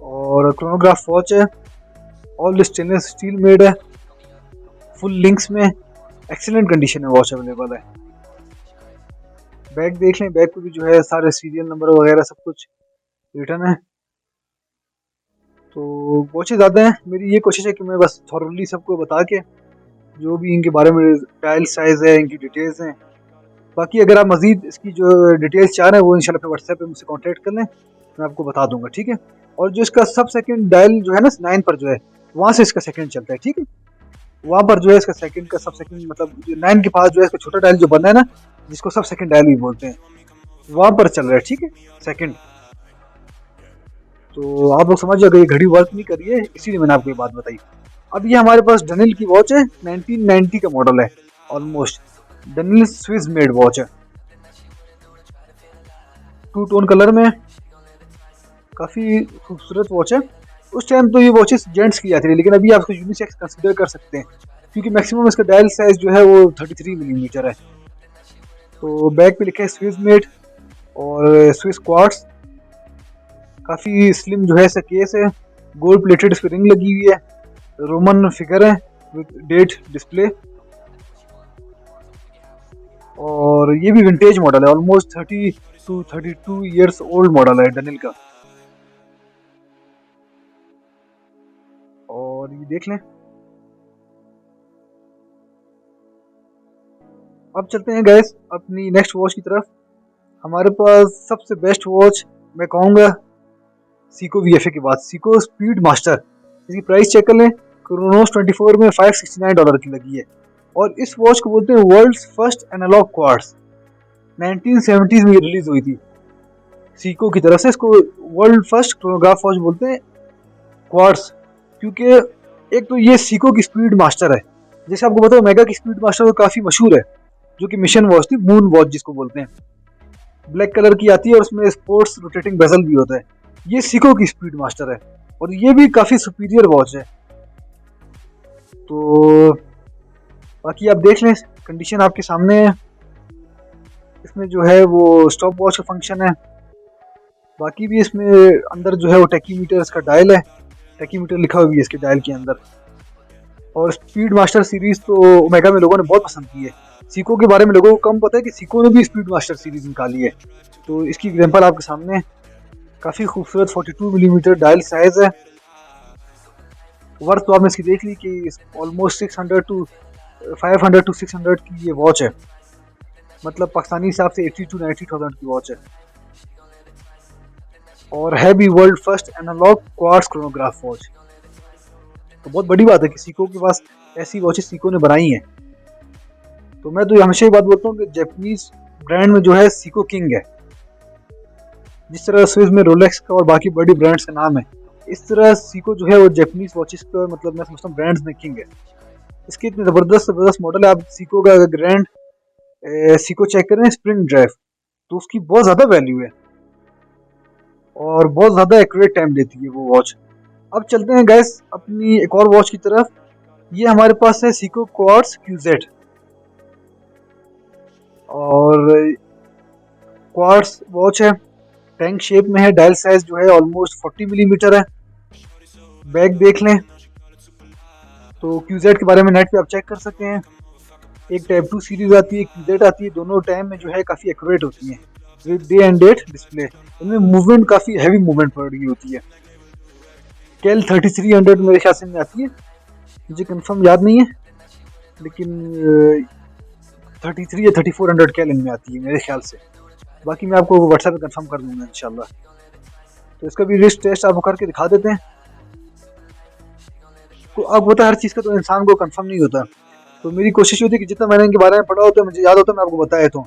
और क्रोनोग्राफ वॉच है। ऑल स्टेनलेस स्टील मेड है, फुल लिंक्स में, एक्सीलेंट कंडीशन में वॉच अवेलेबल है। बैग देख लें, बैग पे भी जो है सारे सीरियल नंबर वगैरह सब कुछ रिटर्न है। तो वॉचेस ज़्यादा हैं, मेरी ये कोशिश है कि मैं बस थॉरली सबको बता के जो भी इनके बारे में डायल साइज है, इनकी डिटेल्स हैं। बाकी अगर आप मज़ीद इसकी जो डिटेल्स चाह रहे हैं वो इंशाल्लाह व्हाट्सएप पे मुझसे कांटेक्ट कर लें, मैं आपको बता दूंगा, ठीक है। और जो इसका सब सेकंड डायल जो है ना 9 पर जो है वहाँ से इसका सेकंड चलता है, ठीक है। वहाँ पर जो है इसका सेकंड का सब सेकंड मतलब 9 के पास जो है इसका छोटा डायल जो बना है ना, जिसको सब सेकंड डायल भी बोलते हैं, वहाँ पर चल रहा है, ठीक है, सेकंड। तो आप लोग समझ जाओगे ये घड़ी वर्क नहीं कर रही है, इसीलिए मैंने आपको ये बात बताई। अब ये हमारे पास डनिल की वॉच है, 1990 का मॉडल है ऑलमोस्ट। डनिल स्विस मेड वॉच है, 2 टोन कलर में, काफ़ी खूबसूरत वॉच है। उस टाइम तो ये वॉचेस जेंट्स की जाती थी, लेकिन अभी आप इसको यूनिसेक्स कंसिडर कर सकते हैं क्योंकि मैक्सिमम इसका डायल साइज जो है वो 33 मिलीमीटर है। तो बैक पे लिखा है स्विस मेड और स्विस क्वार्ट्स। काफ़ी स्लिम जो है इसका केस है, गोल्ड प्लेटेड इस पर रिंग लगी हुई है, रोमन फिगर है विद डेट डिस्प्ले। और ये भी विंटेज मॉडल है, almost 30 to 32 years old model है डनिल का। और ये देख लें। अब चलते हैं गैस अपनी नेक्स्ट वॉच की तरफ। हमारे पास सबसे बेस्ट वॉच मैं कहूँगा सीको VFA के बाद सीको स्पीड मास्टर। इसकी प्राइस चेक कर लें, क्रोनोस 24 में $569 की लगी है। और इस वॉच को बोलते हैं world's first analogue quartz. 1970s में रिलीज हुई थी सीको की तरफ से। इसको वर्ल्ड फर्स्ट क्रोनोग्राफ वॉच बोलते हैं क्वार्ट्स, क्योंकि एक तो ये सीको की स्पीड मास्टर है। जैसे आपको पता है मेगा की स्पीड मास्टर तो काफ़ी मशहूर है, जो कि मिशन वॉच थी, मून वॉच जिसको बोलते हैं। ब्लैक कलर की आती है और उसमें स्पोर्ट्स रोटेटिंग बेजल भी होता है। ये सीको की स्पीड मास्टर है और ये भी काफ़ी सुपीरियर वॉच है। तो बाकी आप देख लें, कंडीशन आपके सामने है। इसमें जो है वो स्टॉप वॉच का फंक्शन है। बाकी भी इसमें अंदर जो है वो टेकीमीटर इसका डायल है, टेकीमीटर लिखा हुआ भी है इसके डायल के अंदर। और स्पीड मास्टर सीरीज तो ओमेगा में लोगों ने बहुत पसंद की है। सीको के बारे में लोगों को कम पता है कि सीको ने भी स्पीड मास्टर सीरीज निकाली है। तो इसकी एग्जांपल आपके सामने, काफ़ी खूबसूरत 42 मिलीमीटर डायल साइज है। वर्थ तो आपने इसकी देख ली कि ऑलमोस्ट 500 टू 600 की ये वॉच है, मतलब पाकिस्तानी हिसाब से 80 to 90,000 की वॉच है। और है भी world first analogue quartz chronograph watch. तो बहुत बड़ी बात है कि सीको के पास ऐसी वॉचेस सीको ने बनाई हैं। तो मैं तो हमेशा ही बात बोलता हूँ कि जापानीज ब्रांड में जो है सीको किंग है। जिस तरह स्विस में रोलेक्स का और बाकी बड़ी ब्रांड्स का नाम है, इस तरह सीको जो है वो जापानीज वॉचेस का मतलब मैं समझता हूँ ब्रांड्स में किंग है। इसके इतने ज़बरदस्त मॉडल है। आप सीको का ग्रैंड सीको चेक करें स्प्रिंग ड्राइव, तो उसकी बहुत ज़्यादा वैल्यू है। और बहुत ज़्यादा एक्यूरेट टाइम देती है वो वॉच। अब चलते हैं गैस अपनी एक और वॉच की तरफ। ये हमारे पास है सीको क्वार्ट्ज QZ, और क्वार्ट्ज वॉच है, टैंक शेप में है, डायल साइज जो है ऑलमोस्ट 40 मिलीमीटर है। बैक देख लें तो QZ के बारे में नेट पे आप चेक कर सकते हैं। एक टाइप 2 सीरीज आती है, QZ आती है, दोनों टाइम में जो है काफ़ी एक्यूरेट होती हैं with day and date display. इनमें मूवमेंट काफ़ी हैवी मूवमेंट पड़ रही होती है। कैल 3300 मेरे ख्याल से में आती है, मुझे कंफर्म याद नहीं है, लेकिन 33 या 3400 कैल इनमें आती है मेरे ख्याल से। बाकी मैं आपको व्हाट्सएप पे कंफर्म कर दूंगा इंशाल्लाह। तो इसका भी रिस्ट टेस्ट आपको करके दिखा देते हैं। तो अब होता है हर चीज़ का तो इंसान को कंफर्म नहीं होता, तो मेरी कोशिश होती है कि जितना मैंने इनके बारे में पढ़ा होता है, मुझे याद होता है, मैं आपको बताया तो।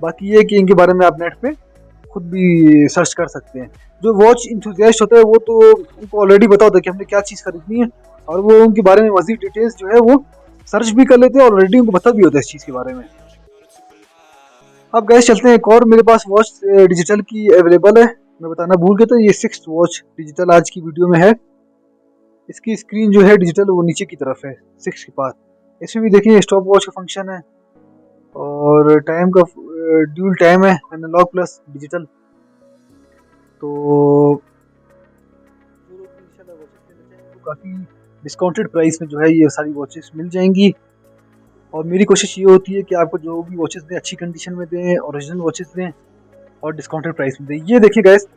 बाकी ये कि इनके बारे में आप नेट पे खुद भी सर्च कर सकते हैं। जो वॉच इंथुजियास्ट होता है वो तो उनको ऑलरेडी पता होता है कि हमने क्या चीज़ खरीदनी है, और वो उनके बारे में मज़ीद डिटेल्स जो है वो सर्च भी कर लेते हैं, ऑलरेडी उनको पता भी होता है इस चीज़ के बारे में। अब गैस चलते हैं, एक और मेरे पास वॉच डिजिटल की अवेलेबल है, मैं बताना भूल गया था। ये 6th वॉच डिजिटल आज की वीडियो में है। इसकी स्क्रीन जो है डिजिटल वो नीचे की तरफ है 6 के पास। इसमें भी देखिए स्टॉप वॉच का फंक्शन है, और टाइम का ड्यूल टाइम है, एनालॉग प्लस डिजिटल। तो जो लोग इंशाल्लाह वॉचेस लेना चाहेंगे तो काफ़ी डिस्काउंटेड प्राइस में जो है ये सारी वॉचेस मिल जाएंगी। और मेरी कोशिश ये होती है कि आपको जो भी वॉचेस दें अच्छी कंडीशन में दें, ओरिजिनल वॉचेस दें और डिस्काउंटेड प्राइस में दें। ये देखिए गाइस,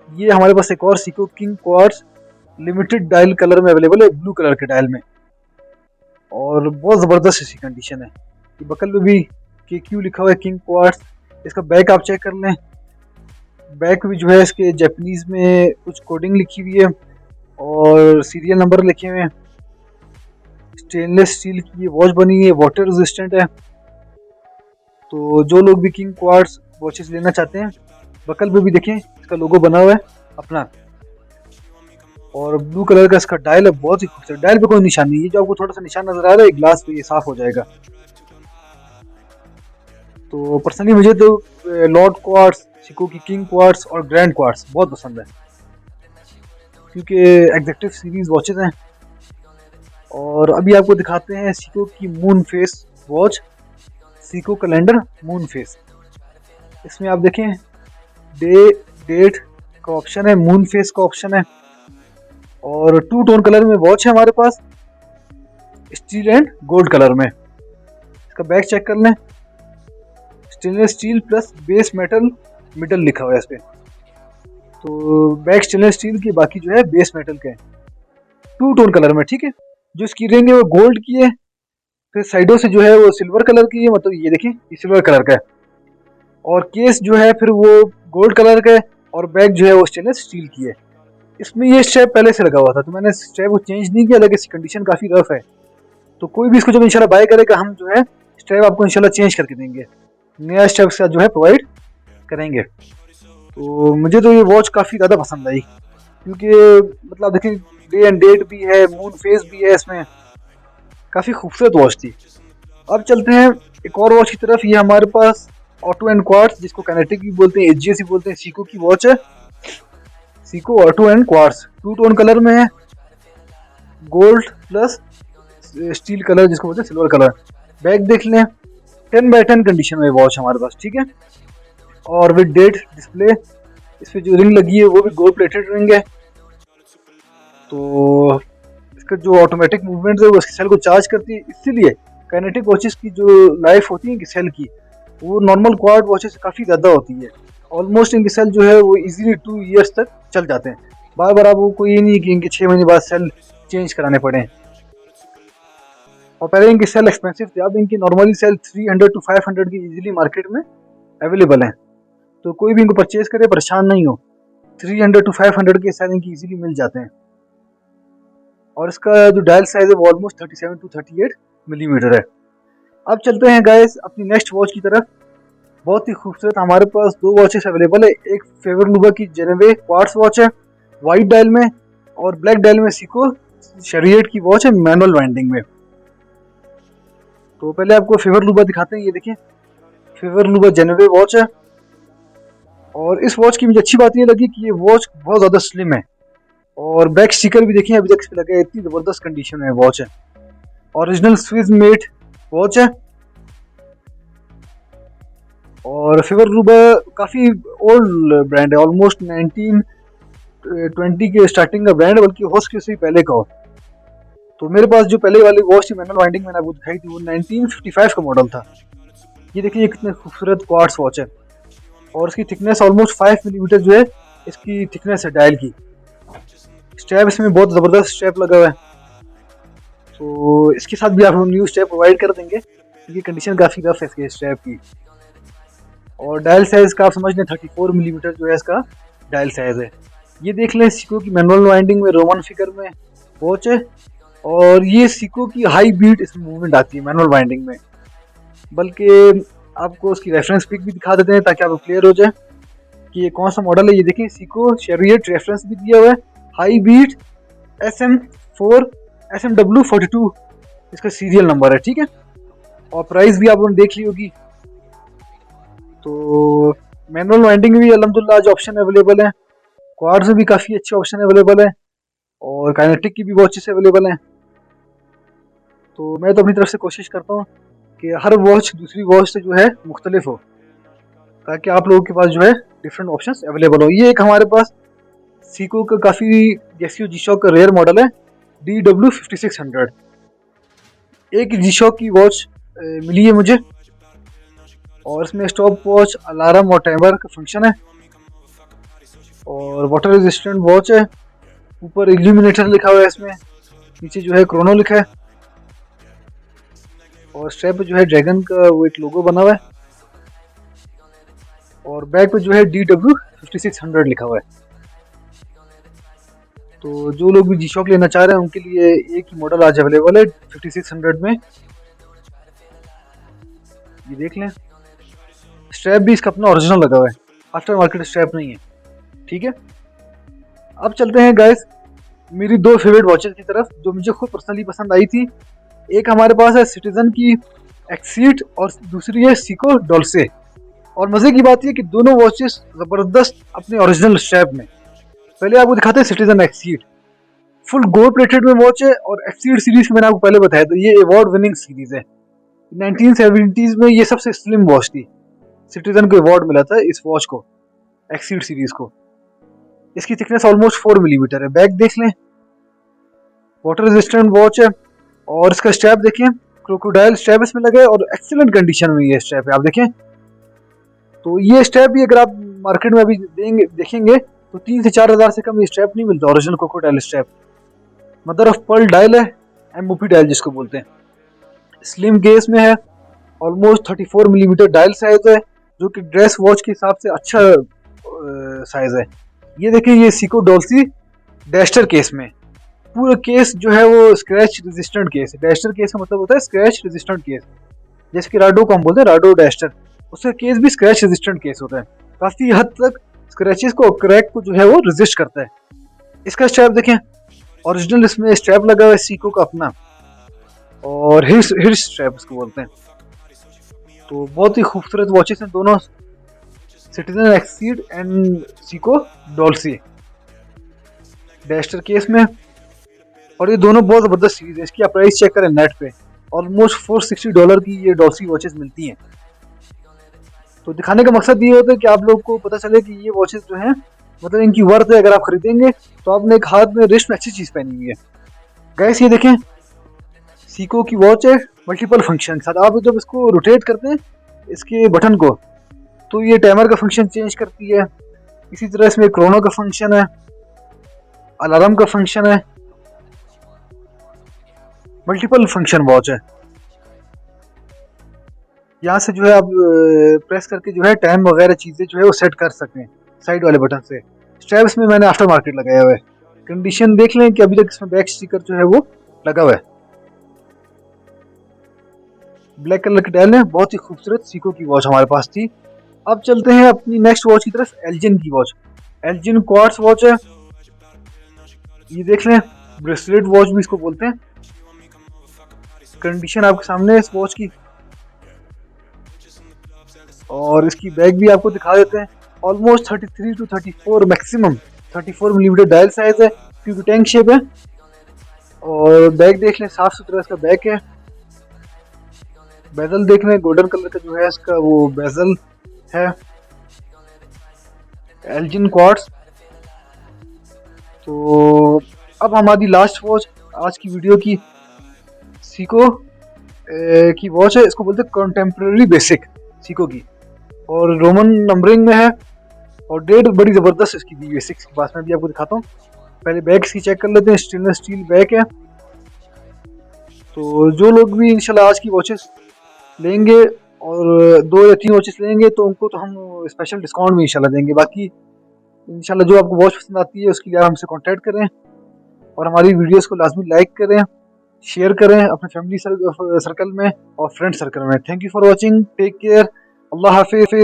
ये हमारे पास एक और Seiko king quartz limited dial colour में अवेलेबल है, ब्लू कलर के डायल में, और बहुत ज़बरदस्त इसकी कंडीशन है। ये बकल में भी KQ लिखा हुआ है, किंग क्वार्ट्ज। इसका बैक आप चेक कर लें, बैक भी जो है इसके जापानीज़ में कुछ कोडिंग लिखी हुई है और सीरियल नंबर लिखे हुए हैं। स्टेनलेस स्टील की ये वॉच बनी हुई है, वाटर रेजिस्टेंट है। तो जो लोग भी किंग क्वार्ट्ज वॉचेस लेना चाहते हैं, बकल पे भी देखें इसका लोगो बना हुआ है अपना, और ब्लू कलर का इसका डायल है, बहुत ही खूबसूरत। डायल पे कोई निशान नहीं है, जो आपको थोड़ा सा निशान नजर आ रहा है ग्लास पे, ये साफ हो जाएगा। तो पर्सनली मुझे तो लॉर्ड क्वार्ट्ज, सीको की किंग क्वार्ट्ज और ग्रैंड क्वार्ट्ज बहुत पसंद है, क्योंकि एग्जेक्टिव सीरीज वॉचेस हैं। और अभी आपको दिखाते हैं सीको की moon face watch, Seiko calendar moon face. इसमें आप देखें डे डेट का ऑप्शन है, मून फेस का ऑप्शन है, और 2 टोन कलर में वॉच है हमारे पास, स्टील एंड गोल्ड कलर में। इसका बैक चेक कर लें, stainless steel plus base metal middle लिखा हुआ है इस पे। तो बैक स्टेनलेस स्टील की, बाकी जो है बेस मेटल के, 2 टोन कलर में, ठीक है। जो इसकी रिंग है वो गोल्ड की है, फिर साइडों से जो है वो सिल्वर कलर की है, मतलब ये देखें ये सिल्वर कलर का है, और केस जो है फिर वो गोल्ड कलर का है, और बैक जो है वो स्टेनलेस स्टील की है। इसमें ये स्ट्रैप पहले से लगा हुआ था, तो मैंने स्ट्रैप को चेंज नहीं किया, लेकिन इसकी कंडीशन काफ़ी रफ है। तो कोई भी इसको जब इंशाल्लाह बाय करेगा, हम जो है स्ट्रैप आपको इंशाल्लाह चेंज करके देंगे, नया स्ट्रैप के साथ जो है प्रोवाइड करेंगे। तो मुझे तो ये वॉच काफ़ी ज़्यादा पसंद आई, क्योंकि मतलब देखिए डे एंड डेट भी है, मून फेस भी है इसमें, काफ़ी खूबसूरत वॉच थी। अब चलते हैं एक और वॉच की तरफ। ये हमारे पास ऑटो एंड क्वार्ट्ज, जिसको काइनेटिक भी बोलते हैं, HGS भी बोलते हैं, सीको की वॉच है, Seiko auto and quartz, 2 tone colour में है, गोल्ड प्लस स्टील कलर जिसको बोलते हैं सिल्वर कलर। बैक देख लें, 10/10 कंडीशन में वॉच हमारे पास, ठीक है, और विद डेट डिस्प्ले। इस पर जो रिंग लगी है वो भी गोल्ड प्लेटेड रिंग है। तो इसका जो ऑटोमेटिक मूवमेंट है वो इसकी सेल को चार्ज करती है, इसीलिए काइनेटिक वॉचेस की जो लाइफ होती है कि सेल की, वो नॉर्मल क्वाड वॉचेस से काफ़ी ज़्यादा होती है। ऑलमोस्ट इनकी सेल जो है वो इजीली 2 ईयर्स तक चल जाते हैं। बार बार आपको कोई ये नहीं है कि इनके 6 महीने बाद सेल चेंज कराने पड़े। और पहले इनकी सेल एक्सपेंसिव थी, अब इनकी नॉर्मली सेल 300 to 500 की इजीली मार्केट में अवेलेबल है। तो कोई भी इनको परचेज करे परेशान नहीं हो, 300 to 500 के सेल इनकी इजीली मिल जाते हैं। और इसका जो डायल साइज है वो ऑलमोस्ट 37 to 38 मिलीमीटर है। अब चलते हैं गाइस अपनी नेक्स्ट वॉच की तरफ। बहुत ही खूबसूरत हमारे पास 2 वॉचेस अवेलेबल है। एक फेवर लुबा की जेनेवे क्वार्ट्ज वॉच है वाइट डायल में, और ब्लैक डायल में सीको शरीयत की वॉच है मैनुअल वाइंडिंग में। तो पहले आपको फेवर लुबा दिखाते हैं। ये देखिए फेवर लुबा जेनेवे वॉच है, और इस वॉच की मुझे अच्छी बात ये लगी कि ये वॉच बहुत ज़्यादा स्लिम है। और बैक स्टिकर भी देखें अभी तक इस पे लगा है, इतनी ज़बरदस्त कंडीशन में वॉच है। ओरिजिनल स्विस मेड वॉच है। और फेवर रूबा काफ़ी ओल्ड ब्रांड है, ऑलमोस्ट 1920 के स्टार्टिंग का ब्रांड है, बल्कि हो सके उससे पहले का हो। तो मेरे पास जो पहले वाली वॉच थी मैनुअल वाइंडिंग मैंने आपको दिखाई थी, वो 1955 का मॉडल था। ये देखिए कितने खूबसूरत क्वार्ट्स वॉच है। और इसकी थिकनेस ऑलमोस्ट 5 मिलीमीटर जो है इसकी थिकनेस है डायल की। स्ट्रैप इसमें बहुत ज़बरदस्त स्ट्रैप लगा हुआ है। तो इसके साथ भी आप न्यू स्ट्रैप प्रोवाइड कर देंगे, क्योंकि कंडीशन काफ़ी रफ है इसके स्ट्रैप की। और डायल साइज़ का आप समझ लें 34 मिलीमीटर जो है इसका डायल साइज़ है। ये देख लें सीको की मैनुअल वाइंडिंग में रोमन फिगर में वॉच है। और ये सीको की हाई बीट इसमें मूवमेंट आती है मैनुअल वाइंडिंग में। बल्कि आपको उसकी रेफरेंस पिक भी दिखा देते हैं ताकि आपको क्लियर हो जाए कि ये कौन सा मॉडल है। ये देखें सीको शेरियट रेफरेंस भी दिया हुआ है, हाई बीट SM4 SMW42 इसका सीरियल नंबर है, ठीक है। और प्राइस भी आप लोगोंने देख ली होगी। तो मैनुअल वाइंडिंग में भी अल्हम्दुलिल्लाह आज ऑप्शन अवेलेबल है, क्वाड्स में भी काफ़ी अच्छे ऑप्शन अवेलेबल है, और काइनेटिक की भी वॉचेस अवेलेबल हैं। तो मैं तो अपनी तरफ से कोशिश करता हूँ कि हर वॉच दूसरी वॉच से जो है मुख्तलिफ हो, ताकि आप लोगों के पास जो है डिफरेंट ऑप्शंस अवेलेबल हो। ये एक हमारे पास सीको का काफ़ी गैसियो जी शॉक का रेयर मॉडल है, DW5600। एक जी शॉक की वॉच मिली है मुझे, और इसमें स्टॉप वॉच, अलार्म और टाइमर का फंक्शन है, और वाटर रेजिस्टेंट वॉच है। ऊपर इल्यूमिनेटर लिखा हुआ है इसमें, नीचे जो है क्रोनो लिखा है, और स्ट्रैप पे जो है ड्रैगन का वो एक लोगो बना हुआ है, और बैक पे जो है DW5600 लिखा हुआ है। तो जो लोग भी जी शॉक लेना चाह रहे हैं उनके लिए एक ही मॉडल आज अवेलेबल है 5600 में। ये देख लें, स्ट्रैप भी इसका अपना ओरिजिनल लगा हुआ है, आफ्टर मार्केट स्ट्रैप नहीं है, ठीक है। अब चलते हैं गाइस मेरी दो फेवरेट वॉचेस की तरफ जो मुझे खुद पर्सनली पसंद आई थी। एक हमारे पास है सिटीजन की एक्सीट और दूसरी है सीको डोल्से। और मज़े की बात यह कि दोनों वॉचेस ज़बरदस्त अपने ओरिजिनल स्ट्रैप में। पहले आपको दिखाते हैं citizen exit, full gold plated में वॉच है। और एक्सीट सीरीज मैंने आपको पहले बताया था, ये अवार्ड विनिंग सीरीज है। 1970s में ये सबसे स्लिम वॉच थी, सिटीजन को अवार्ड मिला था इस वॉच को, एक्सीट सीरीज को। इसकी थिकनेस ऑलमोस्ट 4 मिलीमीटर है। बैक देख लें, वाटर रेजिस्टेंट वॉच है। और इसका स्ट्रैप देखें, क्रोकोडाइल स्ट्रैप इसमें लगा है, और एक्सीलेंट कंडीशन में ये स्ट्रैप है, आप देखें। तो ये स्ट्रैप भी अगर आप मार्केट में अभी देखेंगे तो 3 से 4 हज़ार से कम ये स्ट्रैप नहीं मिलता, original crocodile strap. Mother of pearl dial है, MOP डायल जिसको बोलते हैं। स्लिम केस में है, ऑलमोस्ट 34 मिलीमीटर डायल साइज है, जो कि ड्रेस वॉच के हिसाब से अच्छा साइज है। ये देखिए, ये सीको डोल्सी डैस्टर केस में, पूरा केस जो है वो स्क्रैच रेजिस्टेंट केस है। डैस्टर केस का मतलब होता है स्क्रैच रेजिस्टेंट केस, जैसे कि राडो को हम बोलते हैं, राडो डैस्टर, उसका केस भी स्क्रैच रेजिस्टेंट केस होता है। काफ़ी हद तक स्क्रैचेस को, क्रैक को जो है वो रेजिस्ट करता है। इसका स्ट्रैप देखें, ओरिजिनल इसमें स्ट्रैप लगा हुआ है सीको का अपना, और हिर्स स्ट्रैप इसको बोलते हैं। तो बहुत ही खूबसूरत वॉचेस हैं दोनों, Citizen Exceed and Seiko Dolce डैस्टर केस में। और ये दोनों बहुत ज़बरदस्त सीरीज है। इसकी आप प्राइस चेक करें नेट पे, ऑलमोस्ट $460 की ये डोल्सी वॉचेस मिलती हैं। तो दिखाने का मकसद ये होता है कि आप लोग को पता चले कि ये वॉचेस जो हैं मतलब इनकी वर्थ है। अगर आप खरीदेंगे तो आपने एक हाथ में रिस्ट में अच्छी चीज़ पहनी हुई है। गैस ये देखें, सीको की वॉच है मल्टीपल फंक्शन के साथ। आप जब इसको रोटेट करते हैं इसके बटन को, तो ये टाइमर का फंक्शन चेंज करती है। इसी तरह इसमें क्रोनो का फंक्शन है, अलार्म का फंक्शन है, मल्टीपल फंक्शन वॉच है। यहाँ से जो है आप प्रेस करके जो है टाइम वगैरह चीज़ें जो है वो सेट कर सकते हैं साइड वाले बटन से। स्ट्रैप्स में मैंने आफ्टर मार्केट लगाया हुआ है। कंडीशन देख लें कि अभी तक इसमें बैक स्टिकर जो है वो लगा हुआ है। ब्लैक कलर की डायल है, बहुत ही खूबसूरत सीको की वॉच हमारे पास थी। अब चलते हैं अपनी नेक्स्ट वॉच की तरफ, एल्जिन की वॉच। एल्जिन क्वार्ट्स वॉच है, ये देख लें, ब्रेसलेट वॉच भी इसको बोलते हैं। कंडीशन आपके सामने है इस वॉच की, और इसकी बैग भी आपको दिखा देते हैं। Almost 33 to 34 maximum 34 millimetre dial size है क्योंकि टैंक शेप है। और बैक देख लें, साफ सुथरा इसका बैक है। बेजल देख लें, गोल्डन कलर का जो है इसका वो बेजल है, एल्जिन क्वार्ट्स। तो अब हमारी लास्ट वॉच आज की वीडियो की सीको की वॉच है। इसको बोलते हैं कंटेम्प्रेरी बेसिक सीको की, और रोमन नंबरिंग में है और डेट बड़ी ज़बरदस्त इसकी दी हुई है 6 के पास। मैं भी आपको दिखाता हूँ। पहले बैग इसकी चेक कर लेते हैं। स्टेनलेस स्टील बैग है। तो जो लोग भी इंशाल्लाह आज की वॉचेस लेंगे और 2 या 3 वॉचेस लेंगे तो उनको तो हम स्पेशल डिस्काउंट भी इंशाल्लाह देंगे। बाकी इंशाल्लाह जो आपको वॉच पसंद आती है उसके लिए आप हमसे कांटेक्ट करें और हमारी वीडियोस को लाजमी लाइक करें, शेयर करें अपने फैमिली सर्कल में और फ्रेंड सर्कल में। Thank you for watching, take care, अल्लाह हाफिज़।